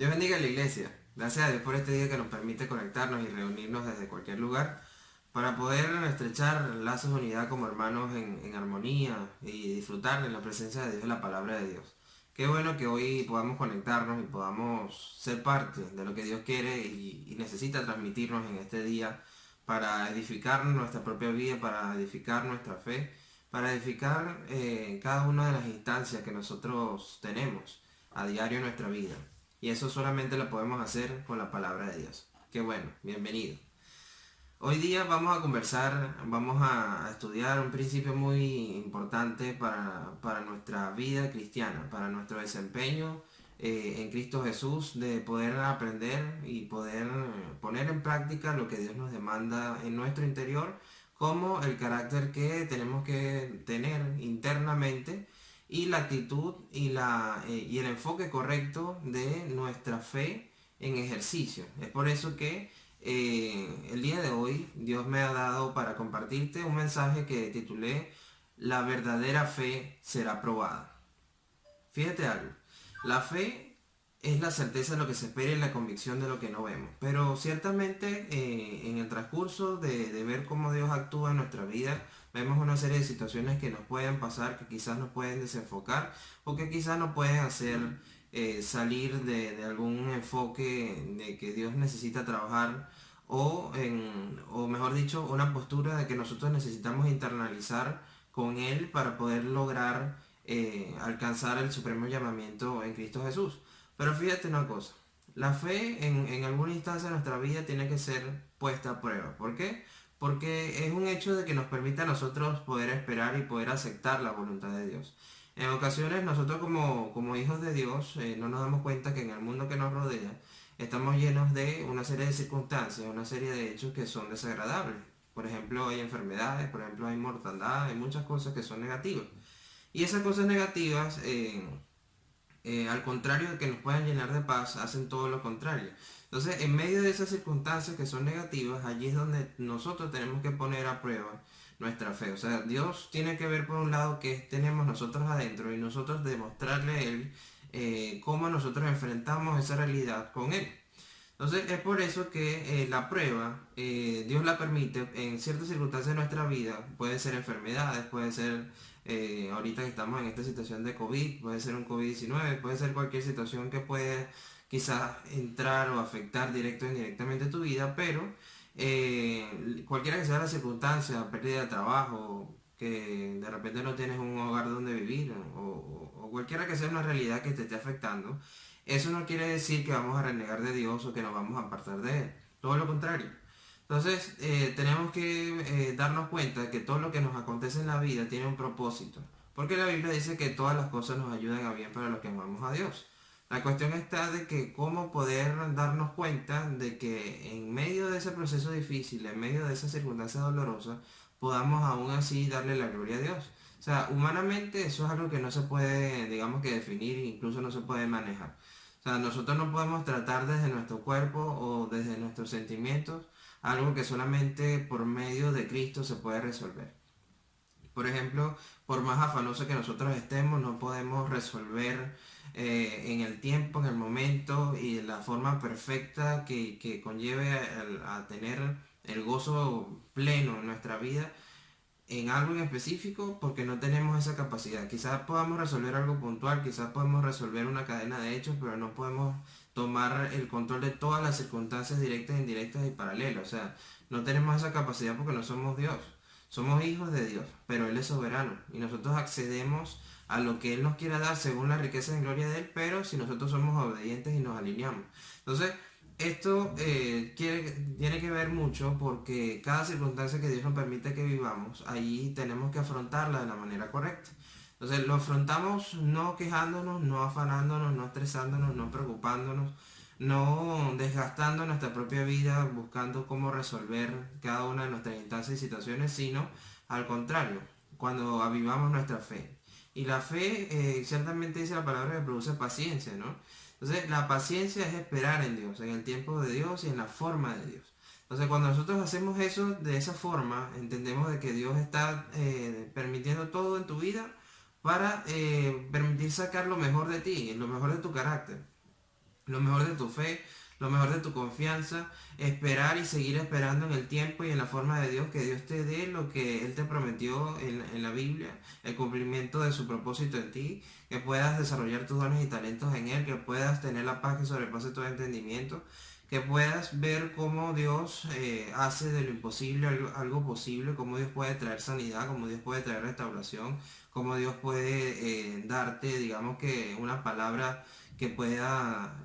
Dios bendiga a la iglesia. Gracias a Dios por este día que nos permite conectarnos y reunirnos desde cualquier lugar para poder estrechar lazos de unidad como hermanos en armonía y disfrutar en la presencia de Dios y la palabra de Dios. Qué bueno que hoy podamos conectarnos y podamos ser parte de lo que Dios quiere y necesita transmitirnos en este día para edificar nuestra propia vida, para edificar nuestra fe, para edificar cada una de las instancias que nosotros tenemos a diario en nuestra vida. Y eso solamente lo podemos hacer con la palabra de Dios. Qué bueno, bienvenido. Hoy día vamos a conversar, vamos a estudiar un principio muy importante para nuestra vida cristiana, para nuestro desempeño en Cristo Jesús, de poder aprender y poder poner en práctica lo que Dios nos demanda en nuestro interior, como el carácter que tenemos que tener internamente y la actitud y el enfoque correcto de nuestra fe en ejercicio. Es por eso que el día de hoy Dios me ha dado para compartirte un mensaje que titulé La verdadera fe será probada. Fíjate algo, la fe es la certeza de lo que se espera y la convicción de lo que no vemos. Pero ciertamente en el transcurso de ver cómo Dios actúa en nuestra vida, vemos una serie de situaciones que nos pueden pasar, que quizás nos pueden desenfocar o que quizás nos pueden hacer salir de algún enfoque de que Dios necesita trabajar o mejor dicho, una postura de que nosotros necesitamos internalizar con Él para poder lograr alcanzar el supremo llamamiento en Cristo Jesús. Pero fíjate una cosa, la fe en alguna instancia de nuestra vida tiene que ser puesta a prueba. ¿Por qué? Porque es un hecho de que nos permite a nosotros poder esperar y poder aceptar la voluntad de Dios. En ocasiones nosotros como hijos de Dios no nos damos cuenta que en el mundo que nos rodea estamos llenos de una serie de circunstancias, una serie de hechos que son desagradables. Por ejemplo, hay enfermedades, por ejemplo, hay mortandad, hay muchas cosas que son negativas. Y esas cosas negativas, al contrario de que nos puedan llenar de paz, hacen todo lo contrario. Entonces, en medio de esas circunstancias que son negativas, allí es donde nosotros tenemos que poner a prueba nuestra fe. O sea, Dios tiene que ver por un lado qué tenemos nosotros adentro y nosotros demostrarle a Él cómo nosotros enfrentamos esa realidad con Él. Entonces es por eso que la prueba, Dios la permite en ciertas circunstancias de nuestra vida. Puede ser enfermedades, puede ser ahorita que estamos en esta situación de COVID, puede ser un COVID-19, puede ser cualquier situación que puede quizás entrar o afectar directo o indirectamente tu vida, pero cualquiera que sea la circunstancia, pérdida de trabajo, que de repente no tienes un hogar donde vivir o cualquiera que sea una realidad que te esté afectando, eso no quiere decir que vamos a renegar de Dios o que nos vamos a apartar de Él. Todo lo contrario. Entonces, tenemos que darnos cuenta de que todo lo que nos acontece en la vida tiene un propósito. Porque la Biblia dice que todas las cosas nos ayudan a bien para los que amamos a Dios. La cuestión está de que cómo poder darnos cuenta de que en medio de ese proceso difícil, en medio de esa circunstancia dolorosa, podamos aún así darle la gloria a Dios. O sea, humanamente eso es algo que no se puede, digamos que definir e incluso no se puede manejar. O sea, nosotros no podemos tratar desde nuestro cuerpo o desde nuestros sentimientos algo que solamente por medio de Cristo se puede resolver. Por ejemplo, por más afanoso que nosotros estemos, no podemos resolver en el tiempo, en el momento y de la forma perfecta que conlleve a tener el gozo pleno en nuestra vida en algo en específico porque no tenemos esa capacidad. Quizás podamos resolver algo puntual, quizás podemos resolver una cadena de hechos, pero no podemos tomar el control de todas las circunstancias directas, indirectas y paralelas. O sea, no tenemos esa capacidad porque no somos Dios. Somos hijos de Dios, pero Él es soberano y nosotros accedemos a lo que Él nos quiera dar según la riqueza y gloria de Él, pero si nosotros somos obedientes y nos alineamos. Entonces, esto tiene que ver mucho porque cada circunstancia que Dios nos permite que vivamos, ahí tenemos que afrontarla de la manera correcta. Entonces lo afrontamos no quejándonos, no afanándonos, no estresándonos, no preocupándonos, no desgastando nuestra propia vida buscando cómo resolver cada una de nuestras instancias y situaciones, sino al contrario, cuando avivamos nuestra fe. Y la fe, ciertamente dice la palabra que produce paciencia, ¿no? Entonces, la paciencia es esperar en Dios, en el tiempo de Dios y en la forma de Dios. Entonces, cuando nosotros hacemos eso de esa forma, entendemos de que Dios está permitiendo todo en tu vida para permitir sacar lo mejor de ti, lo mejor de tu carácter. lo mejor de tu fe, lo mejor de tu confianza, esperar y seguir esperando en el tiempo y en la forma de Dios, que Dios te dé lo que Él te prometió en la Biblia, el cumplimiento de su propósito en ti, que puedas desarrollar tus dones y talentos en Él, que puedas tener la paz que sobrepasa todo entendimiento, que puedas ver cómo Dios hace de lo imposible algo posible, cómo Dios puede traer sanidad, cómo Dios puede traer restauración, cómo Dios puede darte, digamos que una palabra que pueda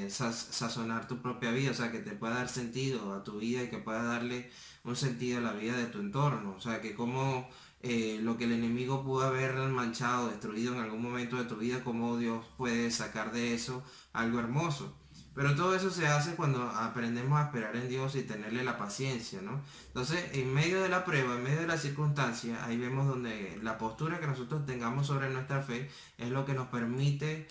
sazonar tu propia vida, o sea, que te pueda dar sentido a tu vida y que pueda darle un sentido a la vida de tu entorno, o sea, que como lo que el enemigo pudo haber manchado, destruido en algún momento de tu vida, cómo Dios puede sacar de eso algo hermoso. Pero todo eso se hace cuando aprendemos a esperar en Dios y tenerle la paciencia, ¿no? Entonces, en medio de la prueba, en medio de la circunstancia, ahí vemos donde la postura que nosotros tengamos sobre nuestra fe es lo que nos permite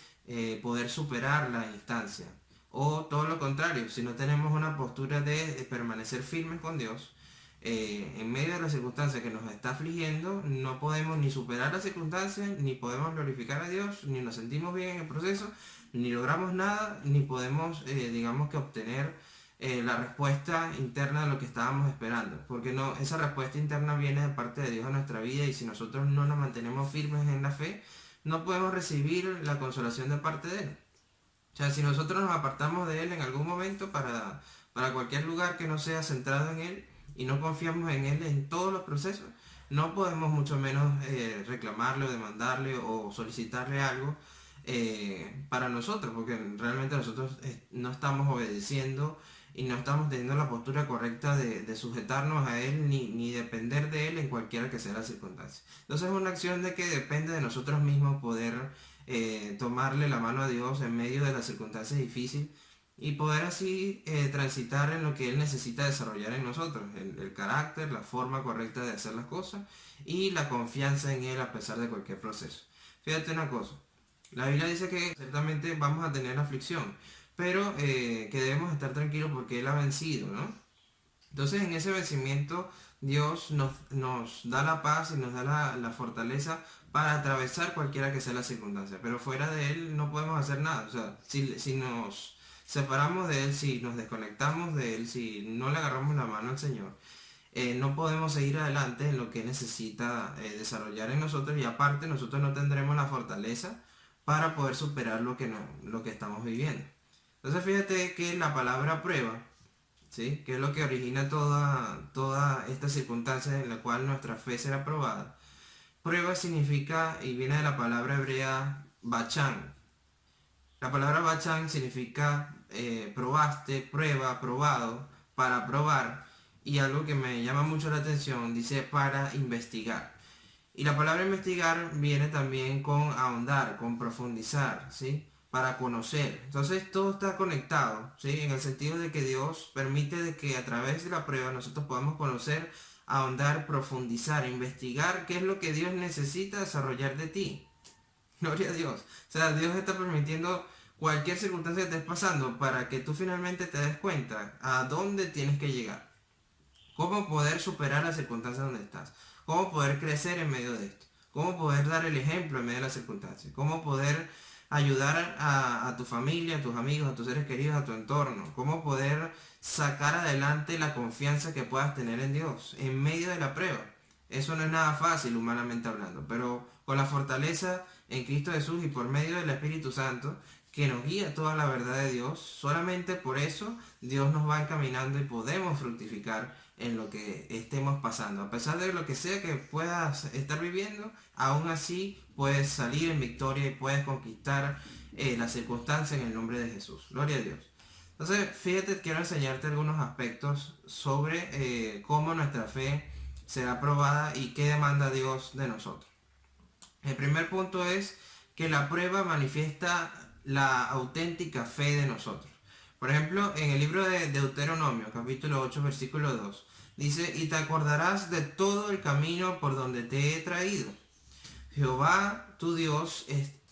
poder superar la instancia. O todo lo contrario, si no tenemos una postura de permanecer firmes con Dios, en medio de la circunstancia que nos está afligiendo, no podemos ni superar la circunstancia, ni podemos glorificar a Dios, ni nos sentimos bien en el proceso, ni logramos nada, ni podemos, digamos que obtener la respuesta interna de lo que estábamos esperando, porque no, esa respuesta interna viene de parte de Dios a nuestra vida y si nosotros no nos mantenemos firmes en la fe, no podemos recibir la consolación de parte de Él. O sea, si nosotros nos apartamos de Él en algún momento para cualquier lugar que no sea centrado en Él y no confiamos en Él en todos los procesos, no podemos mucho menos reclamarle o demandarle o solicitarle algo para nosotros, porque realmente nosotros no estamos obedeciendo y no estamos teniendo la postura correcta de sujetarnos a Él ni depender de Él en cualquiera que sea la circunstancia. Entonces es una acción de que depende de nosotros mismos poder tomarle la mano a Dios en medio de las circunstancias difíciles y poder así transitar en lo que Él necesita desarrollar en nosotros, el carácter, la forma correcta de hacer las cosas y la confianza en Él a pesar de cualquier proceso. Fíjate una cosa, la Biblia dice que ciertamente vamos a tener aflicción, pero que debemos estar tranquilos porque Él ha vencido, ¿no? Entonces en ese vencimiento Dios nos da la paz y nos da la fortaleza para atravesar cualquiera que sea la circunstancia, pero fuera de Él no podemos hacer nada, o sea, si nos separamos de Él, si nos desconectamos de Él, si no le agarramos la mano al Señor, no podemos seguir adelante en lo que necesita desarrollar en nosotros y aparte nosotros no tendremos la fortaleza para poder superar lo que estamos viviendo. Entonces fíjate que la palabra prueba, ¿sí? Que es lo que origina toda esta circunstancia en la cual nuestra fe será probada. Prueba significa, y viene de la palabra hebrea bachan. La palabra bachan significa probaste, prueba, probado, para probar. Y algo que me llama mucho la atención, dice para investigar. Y la palabra investigar viene también con ahondar, con profundizar, ¿sí? Para conocer. Entonces todo está conectado, ¿sí? En el sentido de que Dios permite de que a través de la prueba nosotros podamos conocer, ahondar, profundizar, investigar qué es lo que Dios necesita desarrollar de ti. Gloria a Dios. O sea, Dios está permitiendo cualquier circunstancia que estés pasando para que tú finalmente te des cuenta a dónde tienes que llegar. Cómo poder superar las circunstancias donde estás. Cómo poder crecer en medio de esto. Cómo poder dar el ejemplo en medio de las circunstancias. Cómo poder ayudar a tu familia, a tus amigos, a tus seres queridos, a tu entorno. Cómo poder sacar adelante la confianza que puedas tener en Dios en medio de la prueba. Eso no es nada fácil humanamente hablando, pero con la fortaleza en Cristo Jesús y por medio del Espíritu Santo que nos guía toda la verdad de Dios, solamente por eso Dios nos va encaminando y podemos fructificar en lo que estemos pasando. A pesar de lo que sea que puedas estar viviendo, aún así puedes salir en victoria y puedes conquistar las circunstancias en el nombre de Jesús. Gloria a Dios. Entonces, fíjate, quiero enseñarte algunos aspectos sobre cómo nuestra fe será probada y qué demanda Dios de nosotros. El primer punto es que la prueba manifiesta la auténtica fe de nosotros. Por ejemplo, en el libro de Deuteronomio, capítulo 8, versículo 2, dice, y te acordarás de todo el camino por donde te he traído. Jehová, tu Dios,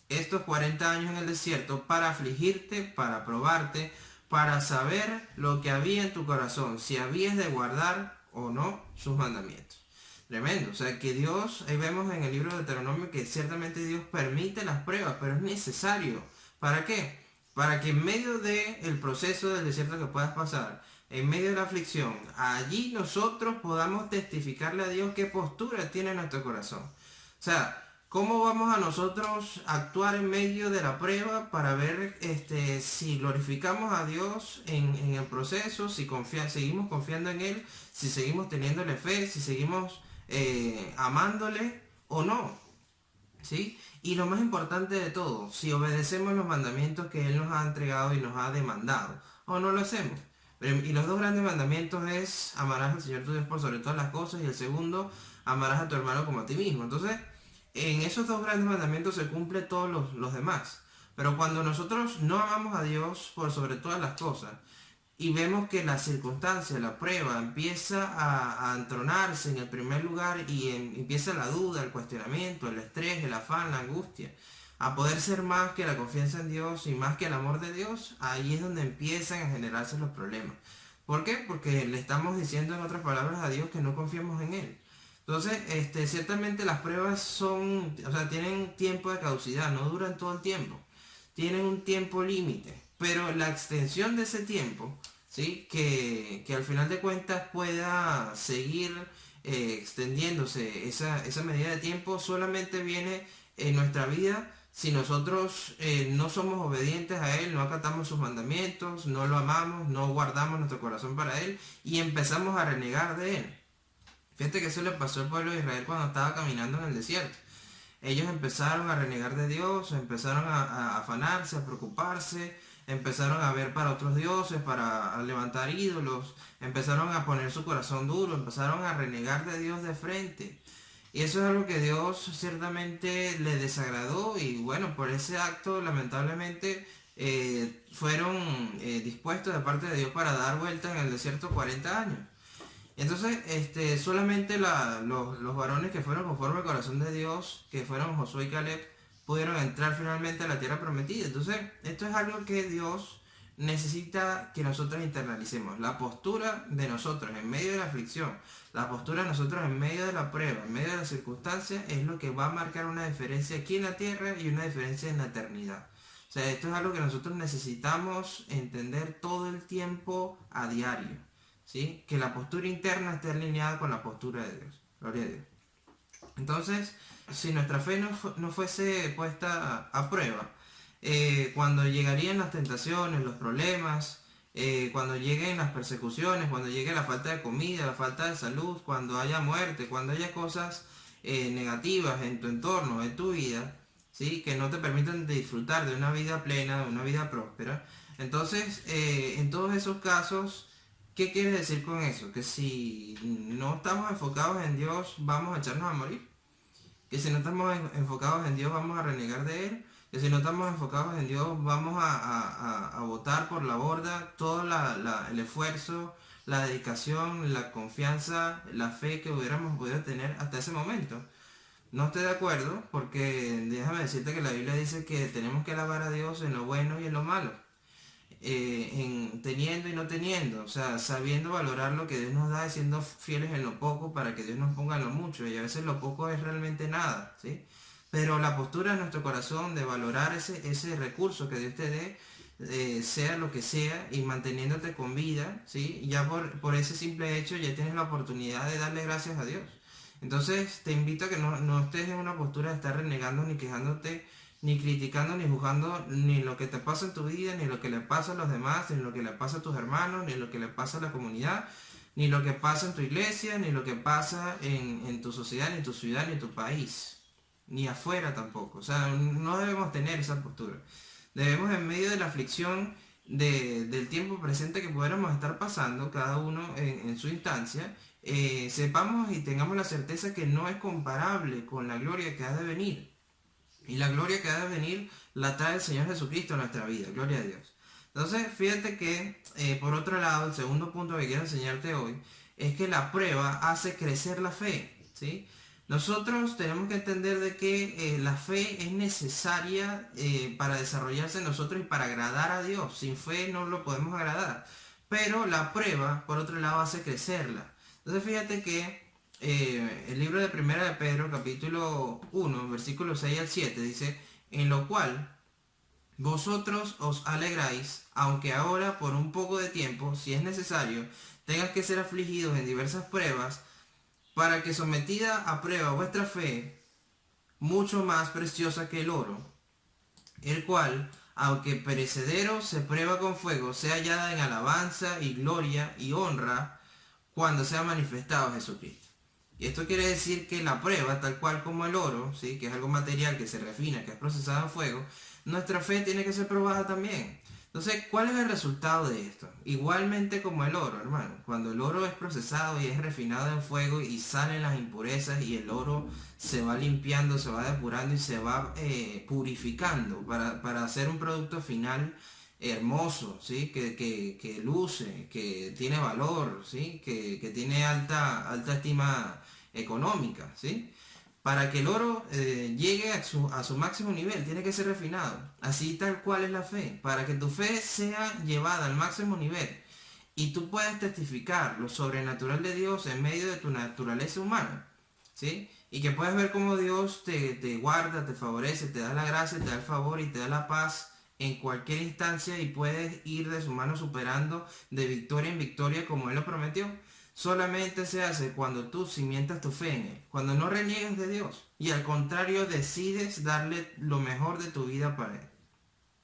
estos 40 años en el desierto para afligirte, para probarte, para saber lo que había en tu corazón, si habías de guardar o no sus mandamientos. Tremendo, o sea que Dios, ahí vemos en el libro de Deuteronomio que ciertamente Dios permite las pruebas, pero es necesario. ¿Para qué? para que en medio del proceso del desierto que puedas pasar, en medio de la aflicción, allí nosotros podamos testificarle a Dios qué postura tiene nuestro corazón. O sea, ¿cómo vamos a nosotros actuar en medio de la prueba para ver si glorificamos a Dios en el proceso, si seguimos confiando en Él, si seguimos teniéndole fe, si seguimos amándole o no? ¿Sí? Y lo más importante de todo, si obedecemos los mandamientos que Él nos ha entregado y nos ha demandado, o no lo hacemos. Y los dos grandes mandamientos es: amarás al Señor tu Dios por sobre todas las cosas, y el segundo, amarás a tu hermano como a ti mismo. Entonces, en esos dos grandes mandamientos se cumplen todos los demás. Pero cuando nosotros no amamos a Dios por sobre todas las cosas, y vemos que la circunstancia, la prueba, empieza a entronarse en el primer lugar y empieza la duda, el cuestionamiento, el estrés, el afán, la angustia, a poder ser más que la confianza en Dios y más que el amor de Dios, ahí es donde empiezan a generarse los problemas. ¿Por qué? Porque le estamos diciendo en otras palabras a Dios que no confiamos en Él. Entonces, ciertamente las pruebas tienen tiempo de caducidad, no duran todo el tiempo, tienen un tiempo límite, pero la extensión de ese tiempo, ¿sí? Que al final de cuentas pueda seguir extendiéndose esa medida de tiempo, solamente viene en nuestra vida si nosotros no somos obedientes a Él, no acatamos sus mandamientos, no lo amamos, no guardamos nuestro corazón para Él y empezamos a renegar de Él. Fíjate que eso le pasó al pueblo de Israel cuando estaba caminando en el desierto. Ellos empezaron a renegar de Dios, empezaron a afanarse, a preocuparse, empezaron a ver para otros dioses, a levantar ídolos, empezaron a poner su corazón duro, empezaron a renegar de Dios de frente. Y eso es algo que Dios ciertamente le desagradó, y bueno, por ese acto lamentablemente fueron dispuestos de parte de Dios para dar vuelta en el desierto 40 años. Entonces, solamente los varones que fueron conforme al corazón de Dios, que fueron Josué y Caleb, pudieron entrar finalmente a la tierra prometida. Entonces, esto es algo que Dios necesita que nosotros internalicemos. La postura de nosotros en medio de la aflicción, la postura de nosotros en medio de la prueba, en medio de las circunstancias, es lo que va a marcar una diferencia aquí en la tierra y una diferencia en la eternidad. O sea, esto es algo que nosotros necesitamos entender todo el tiempo a diario. ¿Sí? Que la postura interna esté alineada con la postura de Dios. Gloria a Dios. Entonces, si nuestra fe no fuese puesta a prueba, cuando llegarían las tentaciones, los problemas, cuando lleguen las persecuciones, cuando llegue la falta de comida, la falta de salud, cuando haya muerte, cuando haya cosas negativas en tu entorno, en tu vida, ¿sí? Que no te permitan disfrutar de una vida plena, de una vida próspera, entonces, en todos esos casos, ¿qué quiere decir con eso? Que si no estamos enfocados en Dios, vamos a echarnos a morir. Que si no estamos enfocados en Dios, vamos a renegar de Él. Que si no estamos enfocados en Dios, vamos a botar por la borda todo el esfuerzo, la dedicación, la confianza, la fe que hubiéramos podido tener hasta ese momento. No estoy de acuerdo, porque déjame decirte que la Biblia dice que tenemos que alabar a Dios en lo bueno y en lo malo. En teniendo y no teniendo, o sea, sabiendo valorar lo que Dios nos da y siendo fieles en lo poco para que Dios nos ponga en lo mucho, y a veces lo poco es realmente nada, ¿sí? Pero la postura de nuestro corazón de valorar ese recurso que Dios te dé, sea lo que sea, y manteniéndote con vida, ¿sí? Ya por ese simple hecho ya tienes la oportunidad de darle gracias a Dios. Entonces te invito a que no estés en una postura de estar renegando ni quejándote, ni criticando, ni juzgando ni lo que te pasa en tu vida, ni lo que le pasa a los demás, ni lo que le pasa a tus hermanos, ni lo que le pasa a la comunidad, ni lo que pasa en tu iglesia, ni lo que pasa en tu sociedad, ni tu ciudad, ni tu país, ni afuera tampoco. O sea, no debemos tener esa postura. Debemos, en medio de la aflicción del tiempo presente que pudiéramos estar pasando, cada uno en su instancia, sepamos y tengamos la certeza que no es comparable con la gloria que ha de venir. Y la gloria que ha de venir la trae el Señor Jesucristo a nuestra vida. Gloria a Dios. Entonces, fíjate que, por otro lado, el segundo punto que quiero enseñarte hoy es que la prueba hace crecer la fe, ¿sí? Nosotros tenemos que entender de que la fe es necesaria para desarrollarse en nosotros y para agradar a Dios. Sin fe no lo podemos agradar. Pero la prueba, por otro lado, hace crecerla. Entonces, fíjate que el libro de Primera de Pedro, capítulo 1, versículos 6 al 7, dice: en lo cual vosotros os alegráis, aunque ahora por un poco de tiempo, si es necesario, tengas que ser afligidos en diversas pruebas, para que sometida a prueba vuestra fe, mucho más preciosa que el oro, el cual, aunque perecedero se prueba con fuego, sea hallada en alabanza y gloria y honra cuando sea manifestado Jesucristo. Y esto quiere decir que la prueba, tal cual como el oro, ¿sí? Que es algo material que se refina, que es procesado en fuego, nuestra fe tiene que ser probada también. Entonces, ¿cuál es el resultado de esto? Igualmente como el oro, hermano. Cuando el oro es procesado y es refinado en fuego y salen las impurezas y el oro se va limpiando, se va depurando y se va purificando para hacer un producto final hermoso, ¿sí? Que luce, que tiene valor, ¿sí? Que tiene alta estima económica, ¿sí? Para que el oro llegue a su máximo nivel, tiene que ser refinado. Así tal cual es la fe. Para que tu fe sea llevada al máximo nivel y tú puedas testificar lo sobrenatural de Dios en medio de tu naturaleza humana, ¿sí? Y que puedas ver cómo Dios te guarda, te favorece, te da la gracia, te da el favor y te da la paz en cualquier instancia y puedes ir de su mano superando de victoria en victoria como Él lo prometió. Solamente se hace cuando tú cimientas tu fe en Él, cuando no reniegas de Dios y al contrario decides darle lo mejor de tu vida para Él.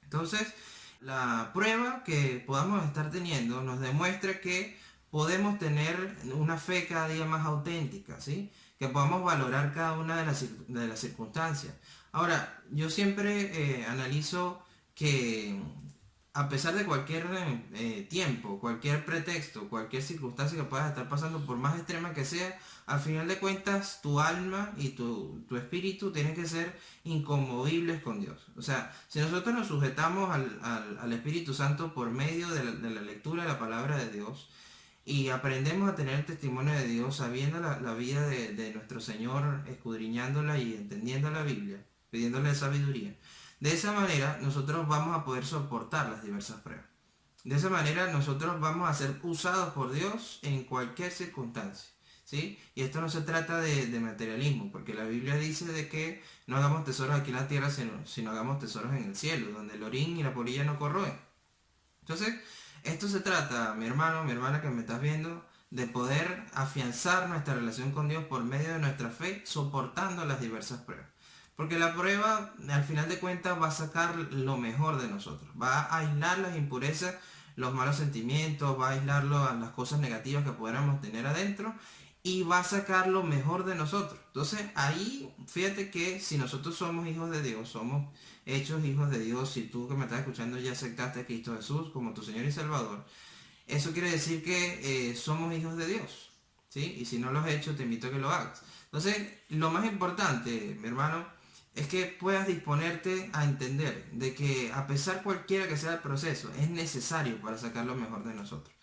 Entonces, la prueba que podamos estar teniendo nos demuestra que podemos tener una fe cada día más auténtica, ¿sí? Que podamos valorar cada una de las circunstancias. Ahora, yo siempre analizo que a pesar de cualquier tiempo, cualquier pretexto, cualquier circunstancia que puedas estar pasando, por más extrema que sea, al final de cuentas tu alma y tu espíritu tienen que ser inconmovibles con Dios. O sea, si nosotros nos sujetamos al Espíritu Santo por medio de la lectura de la palabra de Dios y aprendemos a tener el testimonio de Dios, sabiendo la vida de nuestro Señor, escudriñándola y entendiendo la Biblia, pidiéndole sabiduría. De esa manera nosotros vamos a poder soportar las diversas pruebas. De esa manera nosotros vamos a ser usados por Dios en cualquier circunstancia, ¿sí? Y esto no se trata de materialismo, porque la Biblia dice de que no hagamos tesoros aquí en la tierra, sino hagamos tesoros en el cielo, donde el orín y la polilla no corroen. Entonces, esto se trata, mi hermano, mi hermana que me estás viendo, de poder afianzar nuestra relación con Dios por medio de nuestra fe, soportando las diversas pruebas. Porque la prueba, al final de cuentas, va a sacar lo mejor de nosotros. Va a aislar las impurezas, los malos sentimientos, va a aislar las cosas negativas que pudiéramos tener adentro y va a sacar lo mejor de nosotros. Entonces, ahí, fíjate que si nosotros somos hijos de Dios, somos hechos hijos de Dios, si tú que me estás escuchando ya aceptaste a Cristo Jesús como tu Señor y Salvador, eso quiere decir que somos hijos de Dios, ¿sí? Y si no lo has hecho, te invito a que lo hagas. Entonces, lo más importante, mi hermano, es que puedas disponerte a entender de que a pesar cualquiera que sea el proceso, es necesario para sacar lo mejor de nosotros.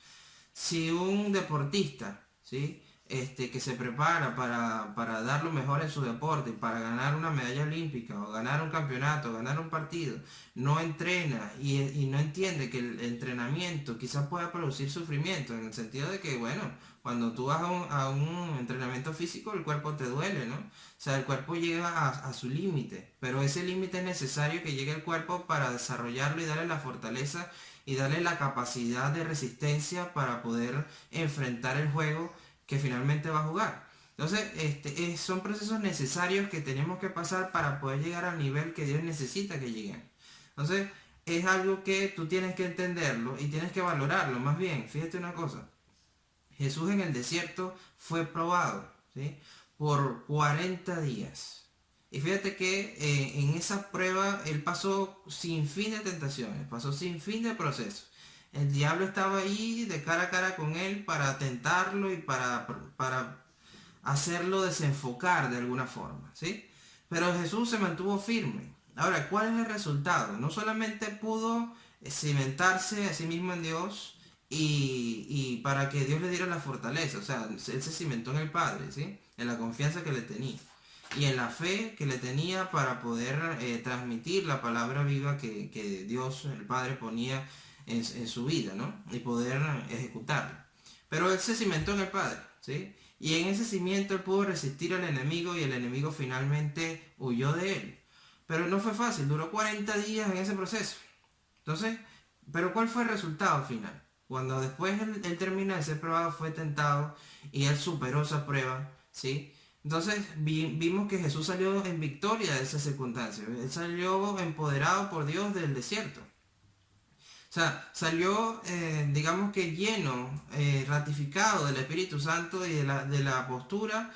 Si un deportista, ¿sí? Que se prepara para dar lo mejor en su deporte, para ganar una medalla olímpica o ganar un campeonato, o ganar un partido, no entrena y no entiende que el entrenamiento quizás pueda producir sufrimiento, en el sentido de que, bueno, cuando tú vas a un entrenamiento físico, el cuerpo te duele, ¿no? O sea, el cuerpo llega a su límite, pero ese límite es necesario que llegue el cuerpo para desarrollarlo y darle la fortaleza y darle la capacidad de resistencia para poder enfrentar el juego que finalmente va a jugar. Entonces, son procesos necesarios que tenemos que pasar para poder llegar al nivel que Dios necesita que lleguemos. Entonces, es algo que tú tienes que entenderlo y tienes que valorarlo. Más bien, fíjate una cosa. Jesús en el desierto fue probado, ¿sí? Por 40 días. Y fíjate que en esa prueba él pasó sin fin de tentaciones, pasó sin fin de procesos. El diablo estaba ahí de cara a cara con él para tentarlo y para hacerlo desenfocar de alguna forma, ¿sí? Pero Jesús se mantuvo firme. Ahora, ¿cuál es el resultado? No solamente pudo cimentarse a sí mismo en Dios y para que Dios le diera la fortaleza, o sea, él se cimentó en el Padre, ¿sí? En la confianza que le tenía y en la fe que le tenía para poder transmitir la palabra viva que Dios, el Padre, ponía en su vida, ¿no? Y poder ejecutarla. Pero él se cimentó en el Padre, ¿sí? Y en ese cimiento él pudo resistir al enemigo y el enemigo finalmente huyó de él. pero no fue fácil, duró 40 días en ese proceso. Entonces, pero ¿cuál fue el resultado final? Cuando después él termina de ser probado, fue tentado y él superó esa prueba, ¿sí? Entonces vimos que Jesús salió en victoria de esa circunstancia. Él salió empoderado por Dios del desierto. O sea, salió, digamos que lleno, ratificado del Espíritu Santo y de la postura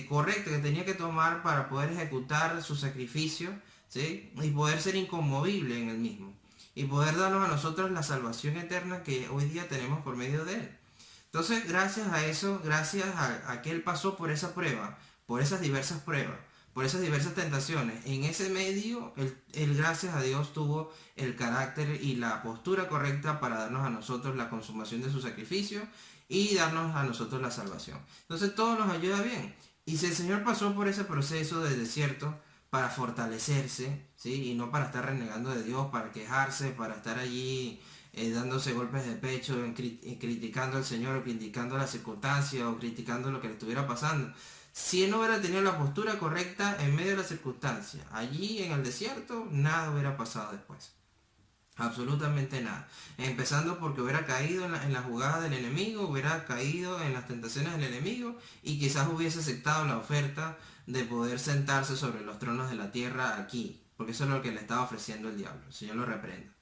correcta que tenía que tomar para poder ejecutar su sacrificio, ¿sí? Y poder ser inconmovible en el mismo. Y poder darnos a nosotros la salvación eterna que hoy día tenemos por medio de él. Entonces, gracias a eso, gracias a que él pasó por esa prueba, por esas diversas pruebas, por esas diversas tentaciones, en ese medio, él, gracias a Dios, tuvo el carácter y la postura correcta para darnos a nosotros la consumación de su sacrificio y darnos a nosotros la salvación. Entonces, todo nos ayuda bien. Y si el Señor pasó por ese proceso de desierto para fortalecerse, ¿sí? Y no para estar renegando de Dios, para quejarse, para estar allí dándose golpes de pecho, criticando al Señor o criticando las circunstancias o criticando lo que le estuviera pasando. Si él no hubiera tenido la postura correcta en medio de las circunstancias, allí en el desierto, nada hubiera pasado después. Absolutamente nada. Empezando porque hubiera caído en la jugada del enemigo, hubiera caído en las tentaciones del enemigo y quizás hubiese aceptado la oferta de poder sentarse sobre los tronos de la tierra aquí. Porque eso es lo que le estaba ofreciendo el diablo. El Señor lo reprenda.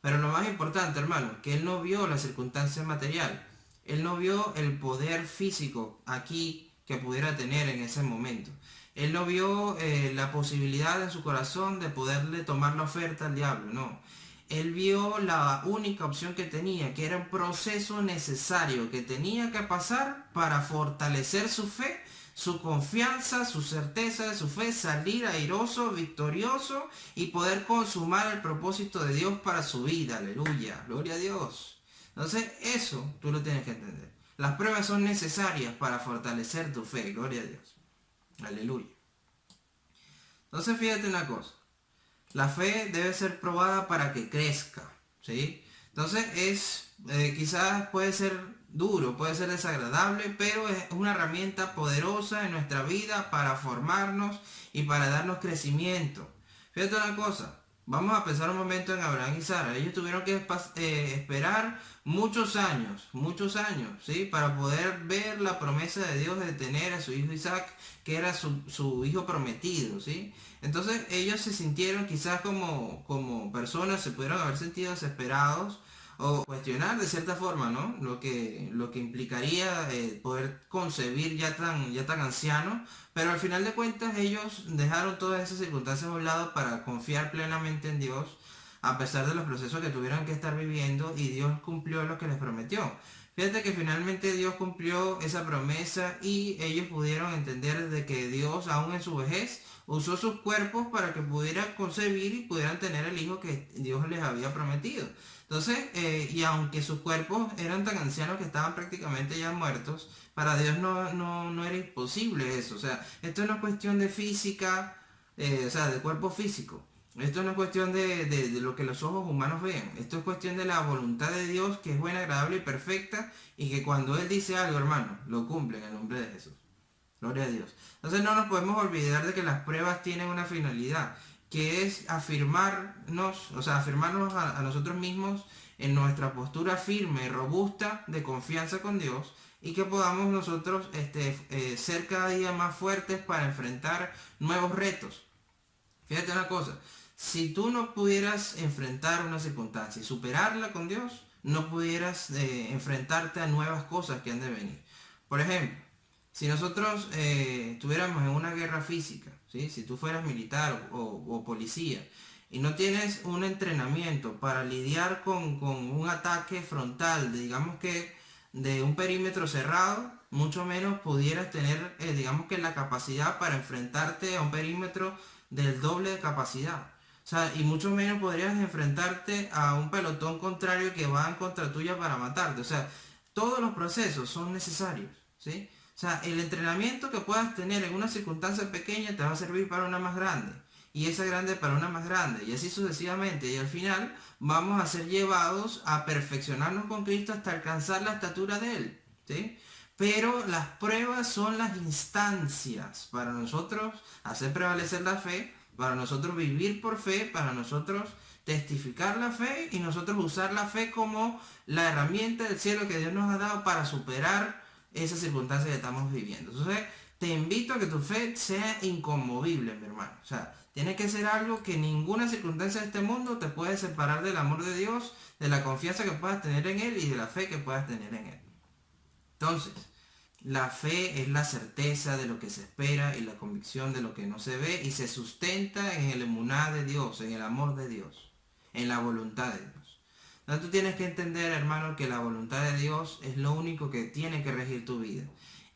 Pero lo más importante, hermano, que él no vio la circunstancia material. Él no vio el poder físico aquí que pudiera tener en ese momento. Él no vio la posibilidad en su corazón de poderle tomar la oferta al diablo, no. Él vio la única opción que tenía, que era un proceso necesario que tenía que pasar para fortalecer su fe, su confianza, su certeza de su fe, salir airoso, victorioso y poder consumar el propósito de Dios para su vida. Aleluya, gloria a Dios. Entonces eso tú lo tienes que entender. Las pruebas son necesarias para fortalecer tu fe, gloria a Dios. Aleluya. Entonces fíjate una cosa. La fe debe ser probada para que crezca, ¿sí? Entonces quizás puede ser duro, puede ser desagradable, pero es una herramienta poderosa en nuestra vida para formarnos y para darnos crecimiento. Fíjate una cosa, vamos a pensar un momento en Abraham y Sara. Ellos tuvieron que esperar muchos años, ¿sí? Para poder ver la promesa de Dios de tener a su hijo Isaac, que era su hijo prometido, ¿sí? Entonces ellos se sintieron quizás como personas, se pudieron haber sentido desesperados o cuestionar de cierta forma, ¿no? Lo que implicaría poder concebir ya tan anciano, pero al final de cuentas ellos dejaron todas esas circunstancias a un lado para confiar plenamente en Dios, a pesar de los procesos que tuvieron que estar viviendo, y Dios cumplió lo que les prometió. Fíjate que finalmente Dios cumplió esa promesa y ellos pudieron entender de que Dios, aún en su vejez, usó sus cuerpos para que pudieran concebir y pudieran tener el hijo que Dios les había prometido. Entonces, y aunque sus cuerpos eran tan ancianos que estaban prácticamente ya muertos, para Dios no era imposible eso. O sea, esto no es cuestión de física, o sea, de cuerpo físico. Esto no es cuestión de lo que los ojos humanos vean. Esto es cuestión de la voluntad de Dios, que es buena, agradable y perfecta, y que cuando Él dice algo, hermano, lo cumple en el nombre de Jesús. Gloria a Dios. Entonces no nos podemos olvidar de que las pruebas tienen una finalidad, que es afirmarnos, o sea, afirmarnos a nosotros mismos en nuestra postura firme y robusta de confianza con Dios, y que podamos nosotros ser cada día más fuertes para enfrentar nuevos retos. Fíjate una cosa, si tú no pudieras enfrentar una circunstancia y superarla con Dios, no pudieras enfrentarte a nuevas cosas que han de venir. Por ejemplo, si nosotros estuviéramos en una guerra física, ¿sí? Si tú fueras militar o policía y no tienes un entrenamiento para lidiar con un ataque frontal, digamos que de un perímetro cerrado, mucho menos pudieras tener, digamos que la capacidad para enfrentarte a un perímetro del doble de capacidad. O sea, y mucho menos podrías enfrentarte a un pelotón contrario que va en contra tuya para matarte. O sea, todos los procesos son necesarios, ¿sí? O sea, el entrenamiento que puedas tener en una circunstancia pequeña te va a servir para una más grande. Y esa grande para una más grande. Y así sucesivamente. Y al final vamos a ser llevados a perfeccionarnos con Cristo hasta alcanzar la estatura de Él, ¿sí? Pero las pruebas son las instancias para nosotros hacer prevalecer la fe, para nosotros vivir por fe, para nosotros testificar la fe y nosotros usar la fe como la herramienta del cielo que Dios nos ha dado para superar esas circunstancias que estamos viviendo. Entonces, te invito a que tu fe sea inconmovible, mi hermano. O sea, tiene que ser algo que ninguna circunstancia de este mundo te puede separar del amor de Dios, de la confianza que puedas tener en Él y de la fe que puedas tener en Él. Entonces, la fe es la certeza de lo que se espera y la convicción de lo que no se ve y se sustenta en el emuná de Dios, en el amor de Dios, en la voluntad de Dios. Entonces tú tienes que entender, hermano, que la voluntad de Dios es lo único que tiene que regir tu vida.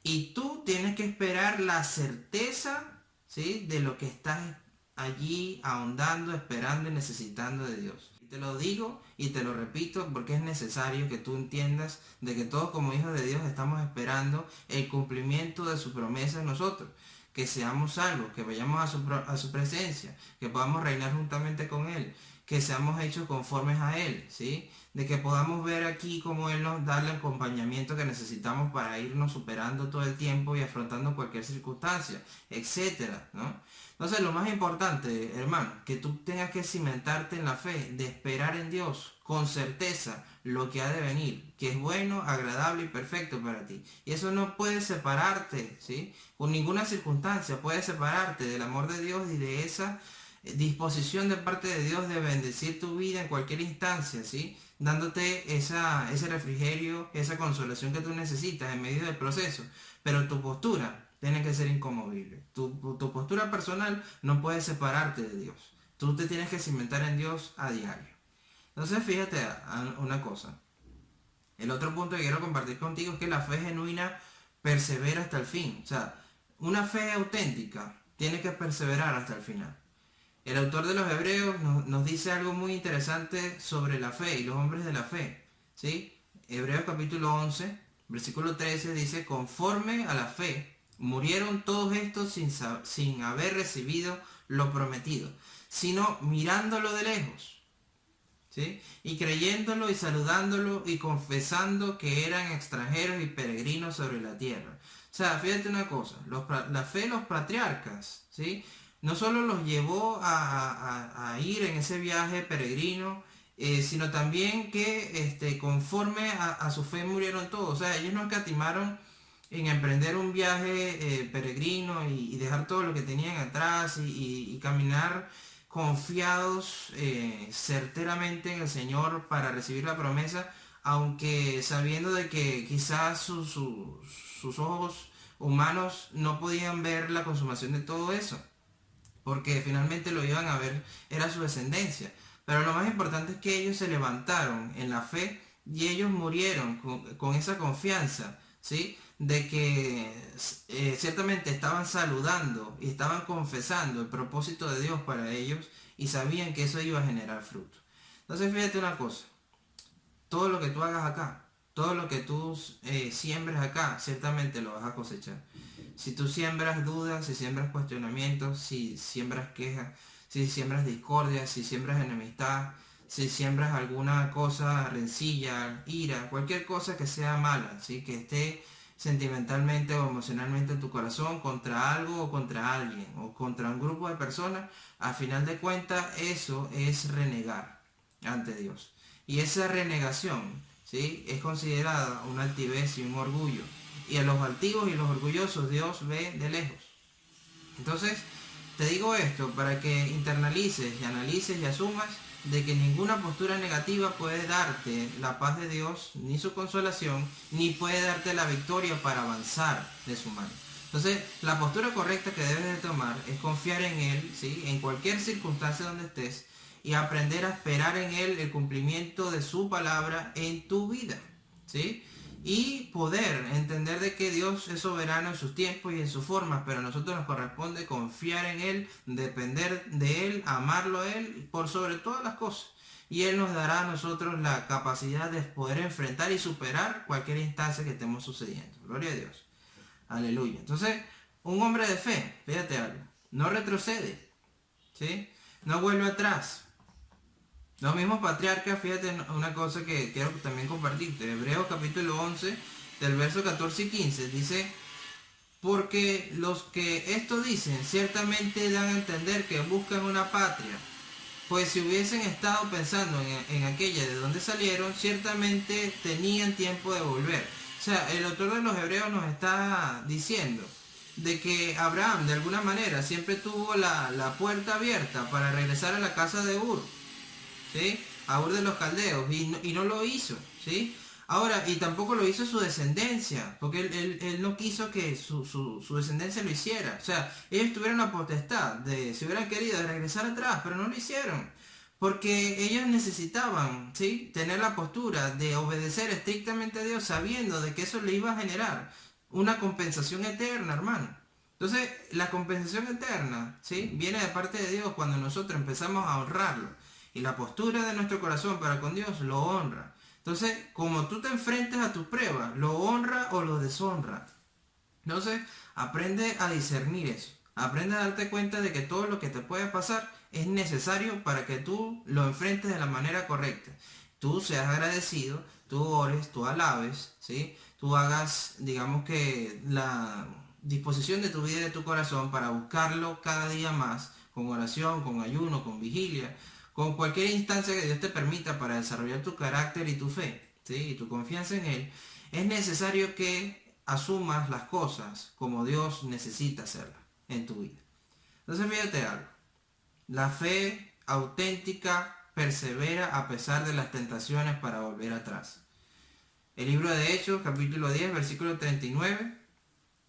Y tú tienes que esperar la certeza, ¿sí?, de lo que estás allí ahondando, esperando y necesitando de Dios. Te lo digo y te lo repito porque es necesario que tú entiendas de que todos como hijos de Dios estamos esperando el cumplimiento de su promesa en nosotros. Que seamos salvos, que vayamos a su presencia, que podamos reinar juntamente con Él, que seamos hechos conformes a Él, ¿sí? De que podamos ver aquí cómo Él nos da el acompañamiento que necesitamos para irnos superando todo el tiempo y afrontando cualquier circunstancia, etcétera, ¿no? Entonces lo más importante, hermano, que tú tengas que cimentarte en la fe, de esperar en Dios con certeza lo que ha de venir, que es bueno, agradable y perfecto para ti. Y eso no puede separarte, ¿sí? Con ninguna circunstancia puede separarte del amor de Dios y de esa disposición de parte de Dios de bendecir tu vida en cualquier instancia, ¿sí? Dándote ese refrigerio, esa consolación que tú necesitas en medio del proceso. Pero tu postura tiene que ser inconmovible. Tu postura personal no puede separarte de Dios. Tú te tienes que cimentar en Dios a diario. Entonces fíjate una cosa. El otro punto que quiero compartir contigo es que la fe genuina persevera hasta el fin. O sea, una fe auténtica tiene que perseverar hasta el final. El autor de los Hebreos nos dice algo muy interesante sobre la fe y los hombres de la fe, ¿sí? Hebreos capítulo 11, versículo 13 dice, conforme a la fe, murieron todos estos sin haber recibido lo prometido, sino mirándolo de lejos, ¿sí? Y creyéndolo y saludándolo y confesando que eran extranjeros y peregrinos sobre la tierra. O sea, fíjate una cosa, la fe de los patriarcas, ¿sí?, no solo los llevó a ir en ese viaje peregrino, sino también que conforme a su fe murieron todos. O sea, ellos no escatimaron en emprender un viaje peregrino y dejar todo lo que tenían atrás y caminar confiados certeramente en el Señor para recibir la promesa, aunque sabiendo de que quizás sus ojos humanos no podían ver la consumación de todo eso, porque finalmente lo iban a ver, era su descendencia. Pero lo más importante es que ellos se levantaron en la fe y ellos murieron con esa confianza, ¿sí?, de que ciertamente estaban saludando y estaban confesando el propósito de Dios para ellos y sabían que eso iba a generar fruto. Entonces fíjate una cosa, todo lo que tú hagas acá, todo lo que tú siembres acá, ciertamente lo vas a cosechar. Si tú siembras dudas, si siembras cuestionamientos, si siembras quejas, si siembras discordia, si siembras enemistad, si siembras alguna cosa, rencilla, ira, cualquier cosa que sea mala, ¿sí?, que esté sentimentalmente o emocionalmente en tu corazón contra algo o contra alguien o contra un grupo de personas, a final de cuentas eso es renegar ante Dios. Y esa renegación, ¿sí?, es considerada una altivez y un orgullo. Y a los altivos y los orgullosos Dios ve de lejos. Entonces, te digo esto para que internalices y analices y asumas de que ninguna postura negativa puede darte la paz de Dios, ni su consolación, ni puede darte la victoria para avanzar de su mano. Entonces, la postura correcta que debes de tomar es confiar en Él, ¿sí?, en cualquier circunstancia donde estés, y aprender a esperar en Él el cumplimiento de su palabra en tu vida, ¿sí? Y poder entender de que Dios es soberano en sus tiempos y en sus formas, pero a nosotros nos corresponde confiar en Él, depender de Él, amarlo a Él por sobre todas las cosas. Y Él nos dará a nosotros la capacidad de poder enfrentar y superar cualquier instancia que estemos sucediendo. Gloria a Dios. Aleluya. Entonces, un hombre de fe, fíjate algo, no retrocede, ¿sí?, no vuelve atrás. Los mismos patriarcas, fíjate una cosa que quiero también compartirte. Hebreos capítulo 11, del verso 14 y 15, dice, Porque los que esto dicen ciertamente dan a entender que buscan una patria, pues si hubiesen estado pensando en aquella de donde salieron, ciertamente tenían tiempo de volver. O sea, el autor de los Hebreos nos está diciendo de que Abraham de alguna manera siempre tuvo la puerta abierta para regresar a la casa de Ur, ¿sí? A Ur de los Caldeos, y no lo hizo, ¿sí? Ahora, y tampoco lo hizo su descendencia, porque él no quiso que su descendencia lo hiciera. O sea, ellos tuvieron la potestad de, si hubieran querido, de regresar atrás, pero no lo hicieron. Porque ellos necesitaban, ¿sí?, tener la postura de obedecer estrictamente a Dios, sabiendo de que eso le iba a generar una compensación eterna, hermano. Entonces, la compensación eterna, ¿sí?, viene de parte de Dios cuando nosotros empezamos a honrarlo. Y la postura de nuestro corazón para con Dios lo honra. Entonces, como tú te enfrentas a tus pruebas, ¿lo honra o lo deshonra? Entonces, aprende a discernir eso. Aprende a darte cuenta de que todo lo que te puede pasar es necesario para que tú lo enfrentes de la manera correcta. Tú seas agradecido, tú ores, tú alabes, ¿sí? Tú hagas, digamos que la disposición de tu vida y de tu corazón para buscarlo cada día más, con oración, con ayuno, con vigilia, con cualquier instancia que Dios te permita para desarrollar tu carácter y tu fe, ¿sí?, y tu confianza en Él. Es necesario que asumas las cosas como Dios necesita hacerlas en tu vida. Entonces fíjate algo. La fe auténtica persevera a pesar de las tentaciones para volver atrás. El libro de Hechos, capítulo 10, versículo 39,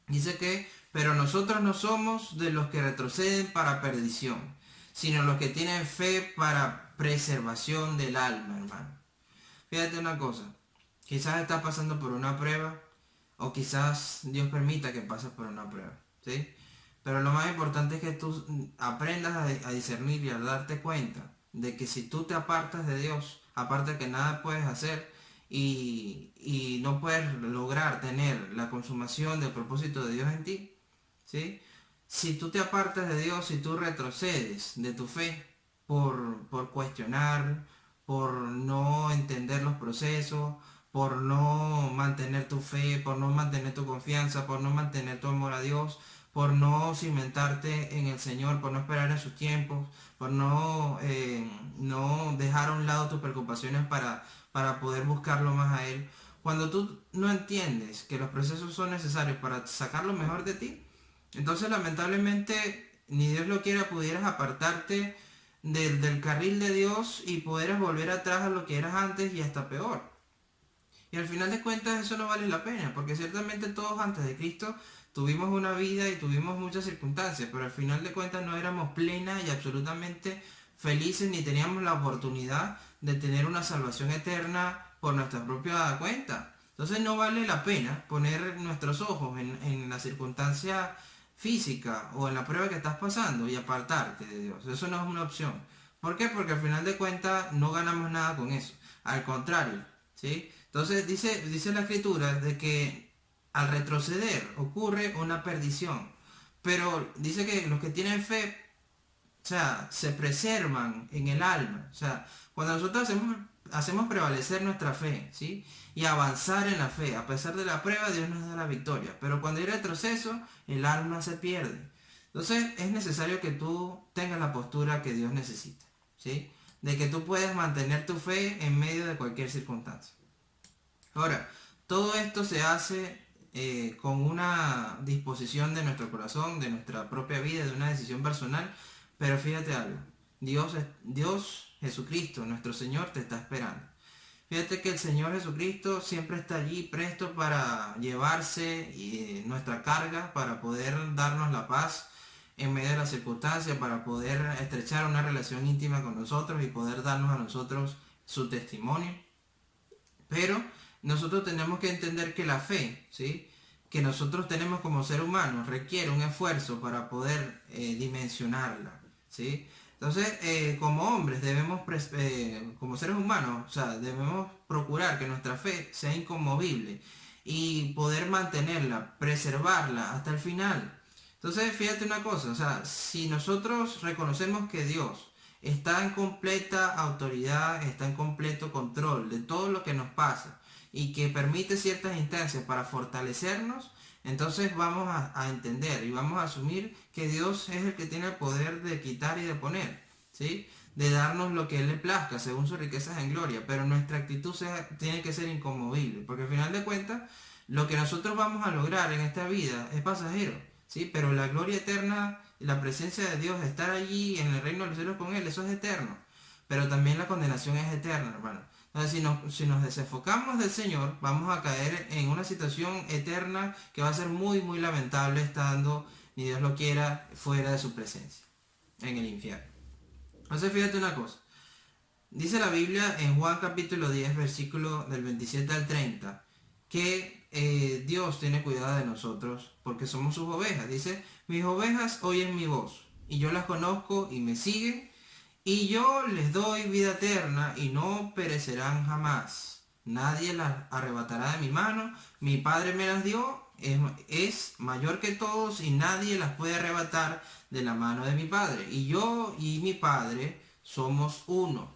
dice que, pero nosotros no somos de los que retroceden para perdición, sino los que tienen fe para preservación del alma, hermano. Fíjate una cosa, quizás estás pasando por una prueba, o quizás Dios permita que pases por una prueba, ¿sí? Pero lo más importante es que tú aprendas a discernir y a darte cuenta de que si tú te apartas de Dios, aparte que nada puedes hacer y no puedes lograr tener la consumación del propósito de Dios en ti, ¿sí? Si tú te apartas de Dios, si tú retrocedes de tu fe por cuestionar, por no entender los procesos, por no mantener tu fe, por no mantener tu confianza, por no mantener tu amor a Dios, por no cimentarte en el Señor, por no esperar en sus tiempos, por no dejar a un lado tus preocupaciones para poder buscarlo más a Él. Cuando tú no entiendes que los procesos son necesarios para sacar lo mejor de ti, entonces lamentablemente ni Dios lo quiera, pudieras apartarte del carril de Dios y pudieras volver atrás a lo que eras antes y hasta peor. Y al final de cuentas eso no vale la pena, porque ciertamente todos antes de Cristo tuvimos una vida y tuvimos muchas circunstancias, pero al final de cuentas no éramos plenas y absolutamente felices ni teníamos la oportunidad de tener una salvación eterna por nuestra propia cuenta. Entonces no vale la pena poner nuestros ojos en la circunstancia física o en la prueba que estás pasando y apartarte de Dios. Eso no es una opción. ¿Por qué? Porque al final de cuentas no ganamos nada con eso. Al contrario, ¿sí? Entonces dice la escritura de que al retroceder ocurre una perdición. Pero dice que los que tienen fe, o sea, se preservan en el alma. O sea, cuando nosotros hacemos prevalecer nuestra fe, ¿sí?, y avanzar en la fe, a pesar de la prueba, Dios nos da la victoria. Pero cuando hay retroceso, el alma se pierde. Entonces es necesario que tú tengas la postura que Dios necesita, ¿sí?, de que tú puedas mantener tu fe en medio de cualquier circunstancia. Ahora, todo esto se hace con una disposición de nuestro corazón, de nuestra propia vida, de una decisión personal. Pero fíjate algo, Dios Jesucristo, nuestro Señor, te está esperando. Fíjate que el Señor Jesucristo siempre está allí presto para llevarse nuestra carga, para poder darnos la paz en medio de las circunstancias, para poder estrechar una relación íntima con nosotros y poder darnos a nosotros su testimonio. Pero nosotros tenemos que entender que la fe, ¿sí?, que nosotros tenemos como ser humanos requiere un esfuerzo para poder dimensionarla, ¿sí? Entonces, como hombres debemos, como seres humanos, o sea, debemos procurar que nuestra fe sea inconmovible y poder mantenerla, preservarla hasta el final. Entonces, fíjate una cosa, o sea, si nosotros reconocemos que Dios está en completa autoridad, está en completo control de todo lo que nos pasa y que permite ciertas instancias para fortalecernos, Entonces vamos a entender y vamos a asumir que Dios es el que tiene el poder de quitar y de poner, ¿sí? De darnos lo que Él le plazca, según sus riquezas en gloria, pero nuestra actitud tiene que ser inconmovible, porque al final de cuentas, lo que nosotros vamos a lograr en esta vida es pasajero, ¿sí? Pero la gloria eterna y la presencia de Dios, estar allí en el reino de los cielos con Él, eso es eterno, pero también la condenación es eterna, hermano. Entonces, si nos desenfocamos del Señor, vamos a caer en una situación eterna que va a ser muy, muy lamentable estando, ni Dios lo quiera, fuera de su presencia, en el infierno. Entonces, fíjate una cosa. Dice la Biblia en Juan capítulo 10, versículo del 27 al 30, que Dios tiene cuidado de nosotros porque somos sus ovejas. Dice, mis ovejas oyen mi voz y yo las conozco y me siguen. Y yo les doy vida eterna y no perecerán jamás. Nadie las arrebatará de mi mano. Mi Padre me las dio, es mayor que todos y nadie las puede arrebatar de la mano de mi Padre. Y yo y mi Padre somos uno.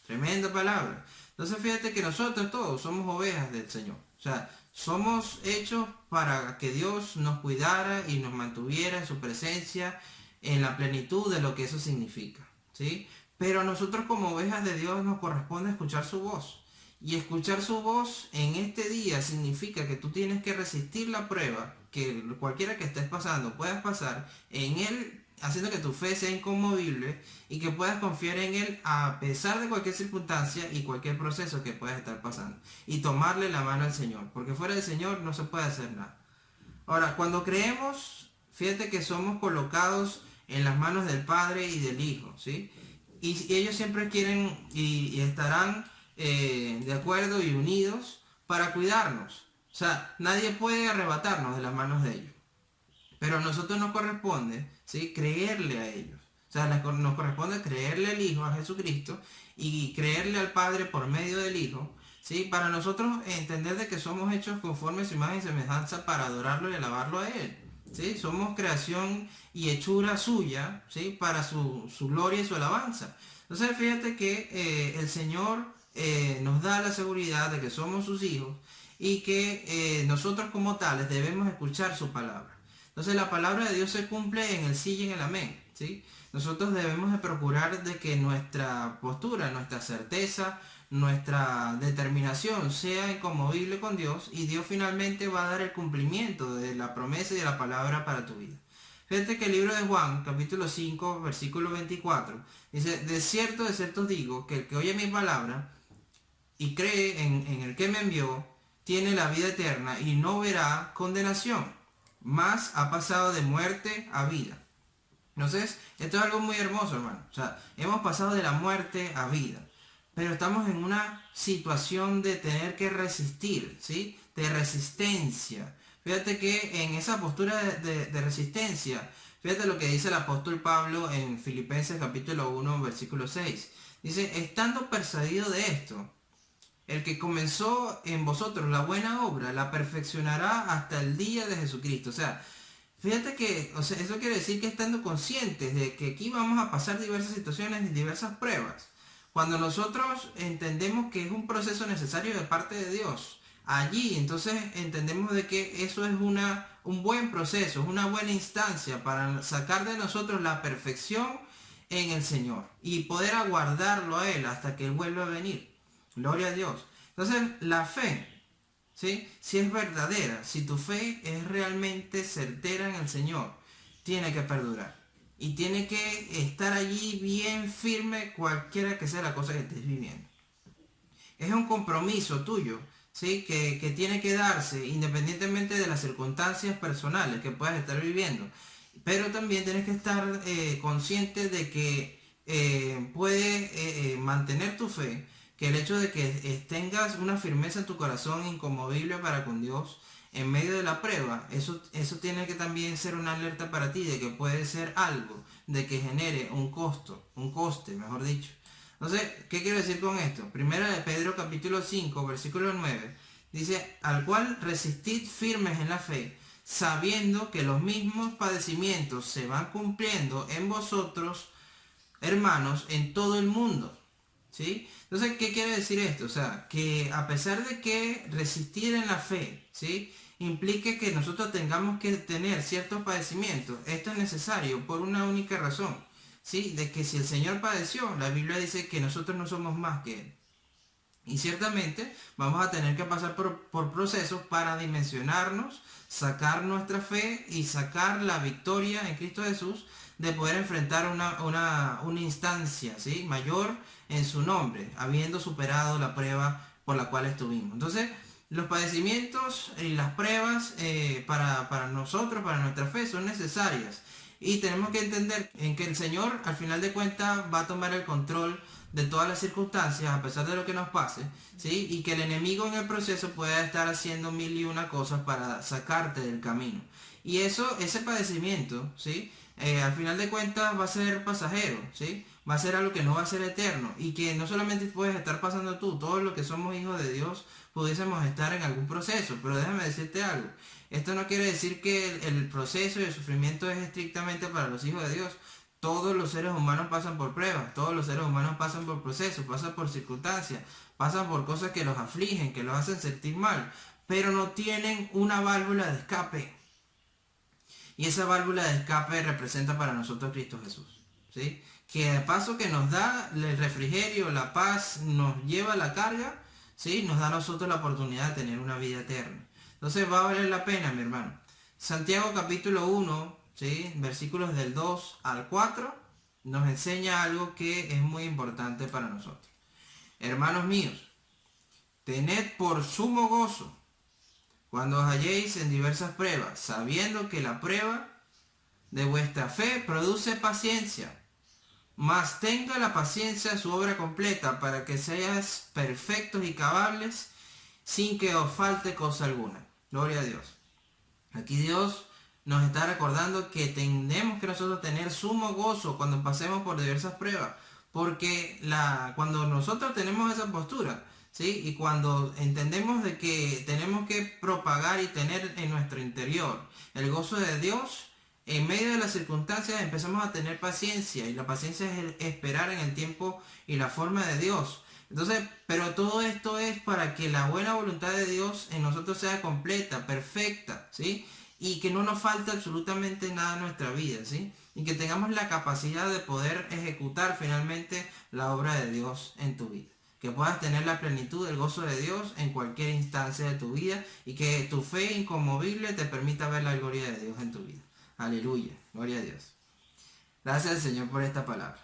Tremenda palabra. Entonces fíjate que nosotros todos somos ovejas del Señor. O sea, somos hechos para que Dios nos cuidara y nos mantuviera en su presencia en la plenitud de lo que eso significa. ¿Sí? Pero a nosotros como ovejas de Dios nos corresponde escuchar su voz. Y escuchar su voz en este día significa que tú tienes que resistir la prueba, que cualquiera que estés pasando puedas pasar en Él, haciendo que tu fe sea inconmovible y que puedas confiar en Él a pesar de cualquier circunstancia y cualquier proceso que puedas estar pasando. Y tomarle la mano al Señor, porque fuera del Señor no se puede hacer nada. Ahora, cuando creemos, fíjate que somos colocados en las manos del Padre y del Hijo, ¿sí? Y ellos siempre quieren y estarán de acuerdo y unidos para cuidarnos. O sea, nadie puede arrebatarnos de las manos de ellos. Pero a nosotros nos corresponde, ¿sí? Creerle a ellos. O sea, nos corresponde creerle al Hijo, a Jesucristo, y creerle al Padre por medio del Hijo, ¿sí? Para nosotros entender de que somos hechos conforme a su imagen y semejanza para adorarlo y alabarlo a Él. ¿Sí? Somos creación y hechura suya, ¿sí? Para su gloria y su alabanza. Entonces fíjate que el Señor nos da la seguridad de que somos sus hijos y que nosotros como tales debemos escuchar su palabra. Entonces la palabra de Dios se cumple en el sí y en el amén, ¿sí? Nosotros debemos de procurar de que nuestra postura, nuestra certeza, nuestra determinación sea inconmovible con Dios y Dios finalmente va a dar el cumplimiento de la promesa y de la palabra para tu vida. Fíjate que el libro de Juan, capítulo 5, versículo 24, dice, de cierto os digo, que el que oye mi palabra y cree en el que me envió, tiene la vida eterna y no verá condenación, mas ha pasado de muerte a vida. Entonces, esto es algo muy hermoso, hermano. O sea, hemos pasado de la muerte a vida. Pero estamos en una situación de tener que resistir, ¿sí? De resistencia. Fíjate que en esa postura de resistencia, fíjate lo que dice el apóstol Pablo en Filipenses capítulo 1, versículo 6. Dice, estando persuadido de esto, el que comenzó en vosotros la buena obra, la perfeccionará hasta el día de Jesucristo. O sea, fíjate que, o sea, eso quiere decir que estando conscientes de que aquí vamos a pasar diversas situaciones y diversas pruebas. Cuando nosotros entendemos que es un proceso necesario de parte de Dios, allí entonces entendemos de que eso es un buen proceso, es una buena instancia para sacar de nosotros la perfección en el Señor y poder aguardarlo a Él hasta que Él vuelva a venir. Gloria a Dios. Entonces la fe, ¿sí? Si es verdadera, si tu fe es realmente certera en el Señor, tiene que perdurar. Y tiene que estar allí bien firme cualquiera que sea la cosa que estés viviendo. Es un compromiso tuyo, ¿sí? Que tiene que darse independientemente de las circunstancias personales que puedas estar viviendo. Pero también tienes que estar consciente de que puedes mantener tu fe, que el hecho de que tengas una firmeza en tu corazón inconmovible para con Dios, en medio de la prueba, eso tiene que también ser una alerta para ti de que puede ser algo de que genere un coste, mejor dicho. Entonces, ¿qué quiero decir con esto? Primera de Pedro capítulo 5, versículo 9, dice, al cual resistid firmes en la fe, sabiendo que los mismos padecimientos se van cumpliendo en vosotros, hermanos, en todo el mundo. ¿sí? Entonces, ¿qué quiere decir esto? O sea, que a pesar de que resistir en la fe, ¿sí?, implique que nosotros tengamos que tener ciertos padecimientos, esto es necesario por una única razón, ¿sí? De que si el Señor padeció, la Biblia dice que nosotros no somos más que Él. Y ciertamente vamos a tener que pasar por procesos para dimensionarnos, sacar nuestra fe y sacar la victoria en Cristo Jesús de poder enfrentar una instancia, ¿sí?, mayor en su nombre, habiendo superado la prueba por la cual estuvimos. Entonces, los padecimientos y las pruebas para nosotros, para nuestra fe, son necesarias. Y tenemos que entender en que el Señor, al final de cuentas, va a tomar el control de todas las circunstancias, a pesar de lo que nos pase, ¿sí? Y que el enemigo en el proceso pueda estar haciendo mil y una cosas para sacarte del camino. Y ese padecimiento, ¿sí?, al final de cuentas va a ser pasajero, ¿sí? Va a ser algo que no va a ser eterno. Y que no solamente puedes estar pasando tú, todos los que somos hijos de Dios pudiésemos estar en algún proceso. Pero déjame decirte algo. Esto no quiere decir que el proceso y el sufrimiento es estrictamente para los hijos de Dios. Todos los seres humanos pasan por pruebas, todos los seres humanos pasan por procesos, pasan por circunstancias, pasan por cosas que los afligen, que los hacen sentir mal, pero no tienen una válvula de escape. Y esa válvula de escape representa para nosotros Cristo Jesús, ¿sí? Que de paso que nos da el refrigerio, la paz, nos lleva la carga, ¿sí?, nos da a nosotros la oportunidad de tener una vida eterna. Entonces va a valer la pena, mi hermano. Santiago capítulo 1, ¿sí?, versículos del 2 al 4, nos enseña algo que es muy importante para nosotros. Hermanos míos, tened por sumo gozo cuando os halléis en diversas pruebas, sabiendo que la prueba de vuestra fe produce paciencia. Mas tenga la paciencia su obra completa, para que seáis perfectos y cabables, sin que os falte cosa alguna. Gloria a Dios. Aquí Dios nos está recordando que tenemos que nosotros tener sumo gozo cuando pasemos por diversas pruebas, porque cuando nosotros tenemos esa postura, ¿sí?, y cuando entendemos de que tenemos que propagar y tener en nuestro interior el gozo de Dios, en medio de las circunstancias empezamos a tener paciencia, y la paciencia es el esperar en el tiempo y la forma de Dios. Entonces, pero todo esto es para que la buena voluntad de Dios en nosotros sea completa, perfecta, ¿sí?, y que no nos falte absolutamente nada en nuestra vida, ¿sí?, y que tengamos la capacidad de poder ejecutar finalmente la obra de Dios en tu vida. Que puedas tener la plenitud del gozo de Dios en cualquier instancia de tu vida, y que tu fe inconmovible te permita ver la gloria de Dios en tu vida. Aleluya, gloria a Dios. Gracias al Señor por esta palabra.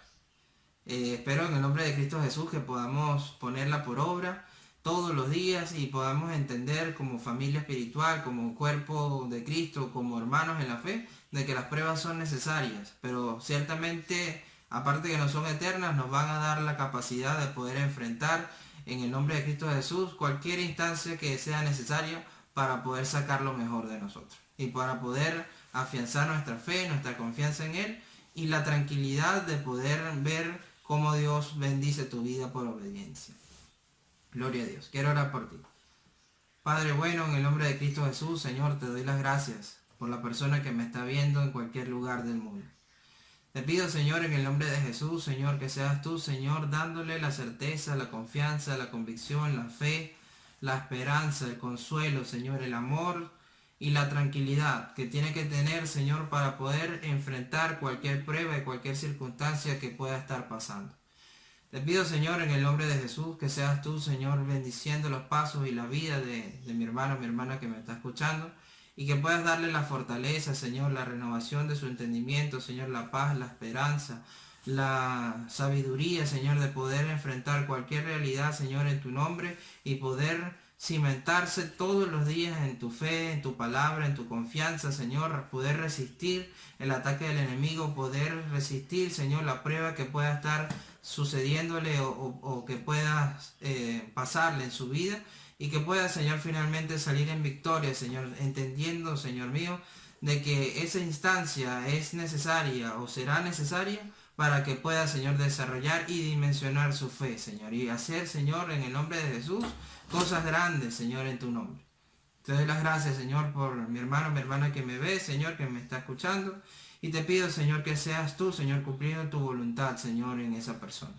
Espero en el nombre de Cristo Jesús que podamos ponerla por obra todos los días y podamos entender como familia espiritual, como cuerpo de Cristo, como hermanos en la fe, de que las pruebas son necesarias, pero ciertamente, aparte que no son eternas, nos van a dar la capacidad de poder enfrentar en el nombre de Cristo Jesús cualquier instancia que sea necesaria para poder sacar lo mejor de nosotros y para poder afianzar nuestra fe, nuestra confianza en Él y la tranquilidad de poder ver cómo Dios bendice tu vida por obediencia. Gloria a Dios. Quiero orar por ti. Padre bueno, en el nombre de Cristo Jesús, Señor, te doy las gracias por la persona que me está viendo en cualquier lugar del mundo. Te pido, Señor, en el nombre de Jesús, Señor, que seas tú, Señor, dándole la certeza, la confianza, la convicción, la fe, la esperanza, el consuelo, Señor, el amor y la tranquilidad que tiene que tener, Señor, para poder enfrentar cualquier prueba y cualquier circunstancia que pueda estar pasando. Te pido, Señor, en el nombre de Jesús, que seas tú, Señor, bendiciendo los pasos y la vida de mi hermano, mi hermana que me está escuchando, y que puedas darle la fortaleza, Señor, la renovación de su entendimiento, Señor, la paz, la esperanza, la sabiduría, Señor, de poder enfrentar cualquier realidad, Señor, en tu nombre, y poder cimentarse todos los días en tu fe, en tu palabra, en tu confianza, Señor, poder resistir el ataque del enemigo, poder resistir, Señor, la prueba que pueda estar sucediéndole o que pueda pasarle en su vida, y que pueda, Señor, finalmente salir en victoria, Señor, entendiendo, Señor mío, de que esa instancia es necesaria o será necesaria para que pueda, Señor, desarrollar y dimensionar su fe, Señor, y hacer, Señor, en el nombre de Jesús, cosas grandes, Señor, en tu nombre. Te doy las gracias, Señor, por mi hermano, mi hermana que me ve, Señor, que me está escuchando. Y te pido, Señor, que seas tú, Señor, cumpliendo tu voluntad, Señor, en esa persona.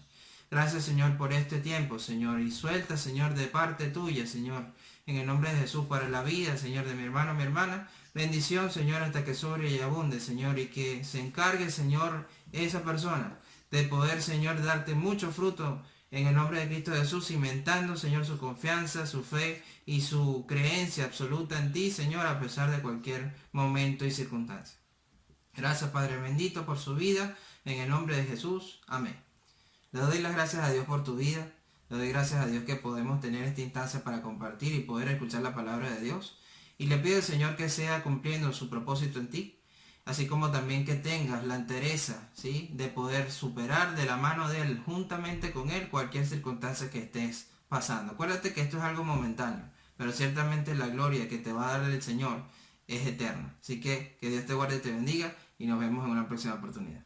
Gracias, Señor, por este tiempo, Señor. Y suelta, Señor, de parte tuya, Señor. En el nombre de Jesús para la vida, Señor, de mi hermano, mi hermana. Bendición, Señor, hasta que sobre y abunde, Señor. Y que se encargue, Señor, esa persona de poder, Señor, darte mucho fruto en el nombre de Cristo Jesús, cimentando, Señor, su confianza, su fe y su creencia absoluta en ti, Señor, a pesar de cualquier momento y circunstancia. Gracias, Padre bendito, por su vida, en el nombre de Jesús. Amén. Le doy las gracias a Dios por tu vida. Le doy gracias a Dios que podemos tener esta instancia para compartir y poder escuchar la palabra de Dios. Y le pido al Señor que sea cumpliendo su propósito en ti, así como también que tengas la entereza, ¿sí?, de poder superar de la mano de Él, juntamente con Él, cualquier circunstancia que estés pasando. Acuérdate que esto es algo momentáneo, pero ciertamente la gloria que te va a dar el Señor es eterna. Así que Dios te guarde y te bendiga y nos vemos en una próxima oportunidad.